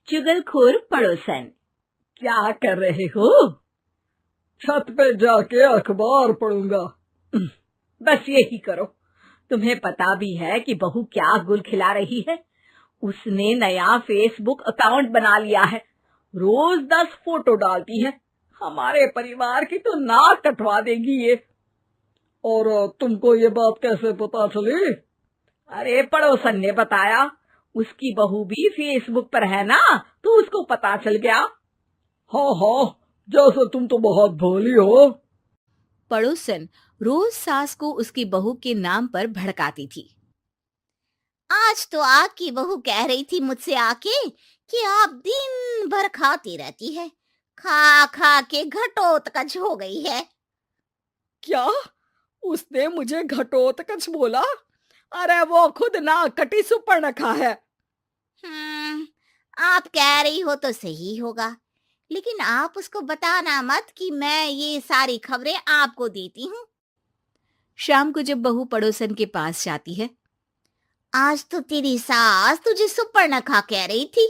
चुगलखोर पड़ोसन। क्या कर रहे हो? छत पे जाके अखबार पढ़ूंगा। बस यही करो। तुम्हें पता भी है कि बहू क्या गुल खिला रही है? उसने नया फेसबुक अकाउंट बना लिया है। रोज 10 फोटो डालती है। हमारे परिवार की तो नाक कटवा देगी ये। और तुमको ये बात कैसे पता चली? अरे पड़ोसन ने बताया। उसकी बहू भी फेसबुक पर है ना, तो उसको पता चल गया। हाँ हाँ, जैसे तुम तो बहुत भोली हो। पड़ोसन रोज सास को उसकी बहू के नाम पर भड़काती थी। आज तो आपकी बहू कह रही थी मुझसे आके कि आप दिन भर खाती रहती है, खा खा के घटोत्कच हो गई है। क्या? उसने मुझे घटोत्कच बोला? अरे वो खुद ना कटी सुपर्णखा है। आप कह रही हो तो सही होगा, लेकिन आप उसको बताना मत कि मैं ये सारी खबरें आपको देती हूँ। शाम को जब बहू पड़ोसन के पास जाती है, आज तो तेरी सास तुझे सुपर्णखा कह रही थी,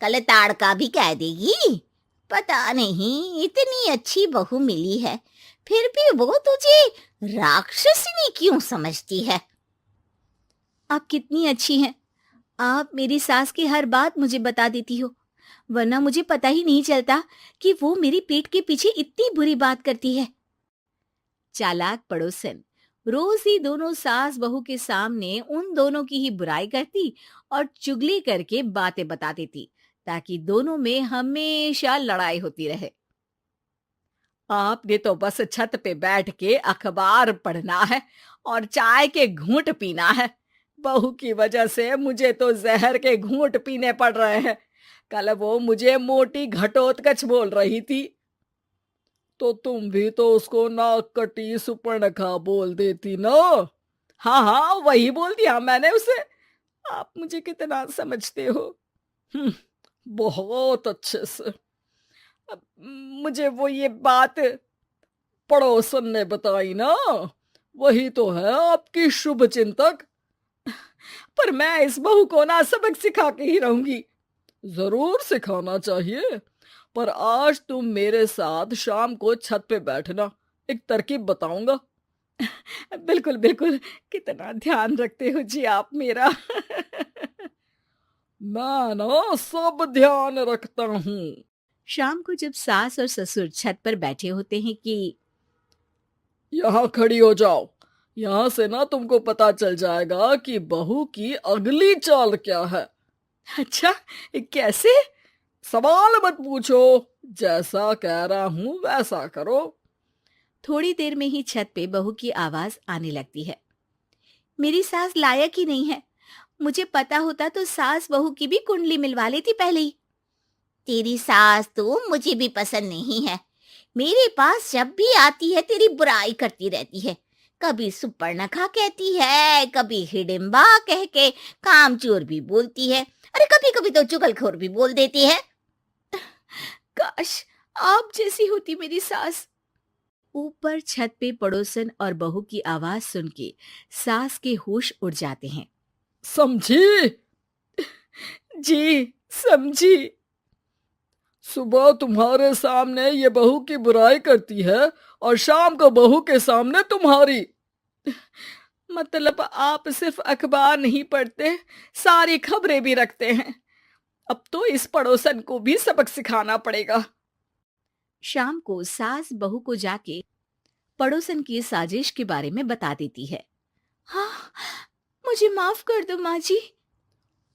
कल ताड़का भी कह देगी। पता नहीं इतनी अच्छी बहू मिली है, फिर भी वो तुझे राक्षसनी क्यों समझती है? आप कितनी अच्छी हैं। आप मेरी सास की हर बात मुझे बता देती हो, वरना मुझे पता ही नहीं चलता कि वो मेरी पीठ के पीछे इतनी बुरी बात करती है। चालाक पड़ोसन रोज ही दोनों सास बहू के सामने उन दोनों की ही बुराई करती और चुगली करके बातें बता देती, ताकि दोनों में हमेशा लड़ाई होती रहे। आपने तो बस छत पे बैठ के अखबार पढ़ना है और चाय के घूंट पीना है। बहू की वजह से मुझे तो जहर के घूंट पीने पड़ रहे हैं। कल वो मुझे मोटी घटोत्कच बोल रही थी। तो तुम भी तो उसको नाक कटी सुपर्णखा बोल देती ना। हाँ हाँ, वही बोल दिया मैंने उसे। आप मुझे कितना समझते हो? बहुत अच्छे से। अब मुझे वो ये बात पड़ोसन ने बताई ना, वही तो है आपकी शुभ चिंतक। पर मैं इस बहू को ना सबक सिखा के ही रहूंगी। जरूर सिखाना चाहिए, पर आज तुम मेरे साथ शाम को छत पे बैठना, एक तरकीब बताऊंगा। बिल्कुल बिल्कुल, कितना ध्यान रखते हो जी आप मेरा। मैं ना सब ध्यान रखता हूँ। शाम को जब सास और ससुर छत पर बैठे होते हैं कि यहाँ खड़ी हो जाओ, यहाँ से ना तुमको पता चल जाएगा कि बहू की अगली चाल क्या है। अच्छा, कैसे? सवाल मत पूछो, जैसा कह रहा हूं वैसा करो। थोड़ी देर में ही छत पे बहू की आवाज आने लगती है। मेरी सास लायक ही नहीं है। मुझे पता होता तो सास बहू की भी कुंडली मिलवा लेती पहले ही। तेरी सास तो मुझे भी पसंद नहीं है। मेरे पास जब भी आती है तेरी बुराई करती रहती है। कभी सुपर्णखा कहती है, कभी हिडिंबा कह के कामचोर भी बोलती है, अरे कभी कभी तो चुगलखोर भी बोल देती है। काश आप जैसी होती मेरी सास। ऊपर छत पे पड़ोसन और बहू की आवाज सुन के सास के होश उड़ जाते हैं। समझी? जी समझी। सुबह तुम्हारे सामने ये बहू की बुराई करती है और शाम को बहू के सामने तुम्हारी। मतलब आप सिर्फ अखबार नहीं पढ़ते, सारी खबरें भी रखते हैं। अब तो इस पड़ोसन को भी सबक सिखाना पड़ेगा। शाम को सास बहू को जाके पड़ोसन की साजिश के बारे में बता देती है। हाँ, मुझे माफ कर दो माँ जी।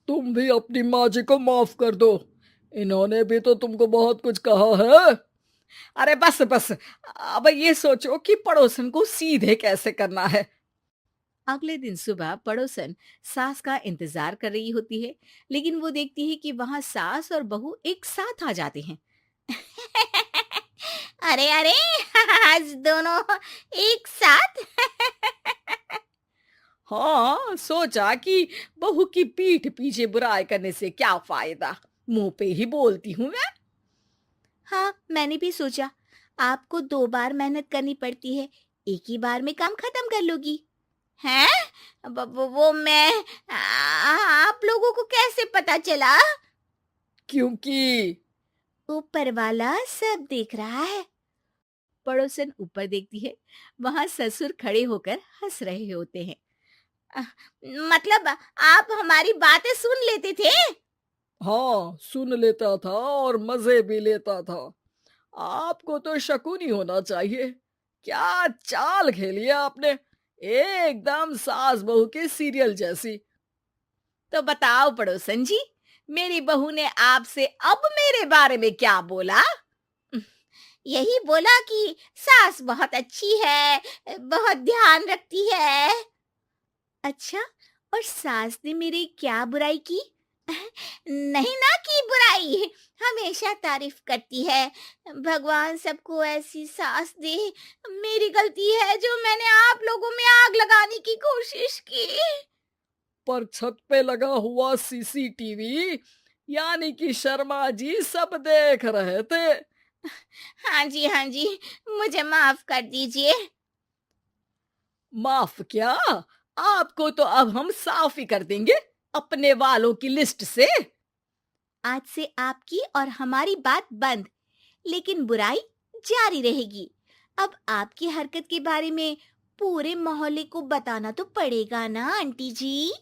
तुम भी अपनी माँ जी को माफ कर दो, इन्होंने भी तो तुमको बहुत कुछ कहा है। अरे बस बस, अब ये सोचो कि पड़ोसन को सीधे कैसे करना है। अगले दिन सुबह पड़ोसन सास का इंतजार कर रही होती है, लेकिन वो देखती है कि वहां सास और बहू एक साथ आ जाते हैं। अरे अरे आज दोनों एक साथ। हाँ, सोचा कि बहू की पीठ पीछे बुराई करने से क्या फायदा, मुंह पे ही बोलती हूँ मैं। हाँ, मैंने भी सोचा आपको 2 बार मेहनत करनी पड़ती है, एक ही बार में काम खत्म कर लोगी। हैं? वो मैं आप लोगों को कैसे पता चला? क्योंकि ऊपर वाला सब देख रहा है। पड़ोसन ऊपर देखती है, वहां ससुर खड़े होकर हंस रहे होते हैं। मतलब आप हमारी बातें सुन लेते थे? हाँ, सुन लेता था और मजे भी लेता था। आपको तो शकुनी होना चाहिए। क्या चाल खेली है आपने, एकदम सास बहू के सीरियल जैसी। तो बताओ पड़ोसन जी, मेरी बहू ने आपसे अब मेरे बारे में क्या बोला? यही बोला कि सास बहुत अच्छी है, बहुत ध्यान रखती है। अच्छा, और सास ने मेरी क्या बुराई की? नहीं ना की बुराई, हमेशा तारीफ करती है। भगवान सबको ऐसी सास दे। मेरी गलती है जो मैंने आप लोगों में आग लगाने की कोशिश की। पर छत पे लगा हुआ सीसीटीवी यानी कि शर्मा जी सब देख रहे थे। हाँ जी, मुझे माफ कर दीजिए। माफ क्या, आपको तो अब हम साफ ही कर देंगे अपने वालों की लिस्ट से। आज से आपकी और हमारी बात बंद, लेकिन बुराई जारी रहेगी। अब आपकी हरकत के बारे में पूरे मोहल्ले को बताना तो पड़ेगा ना आंटी जी।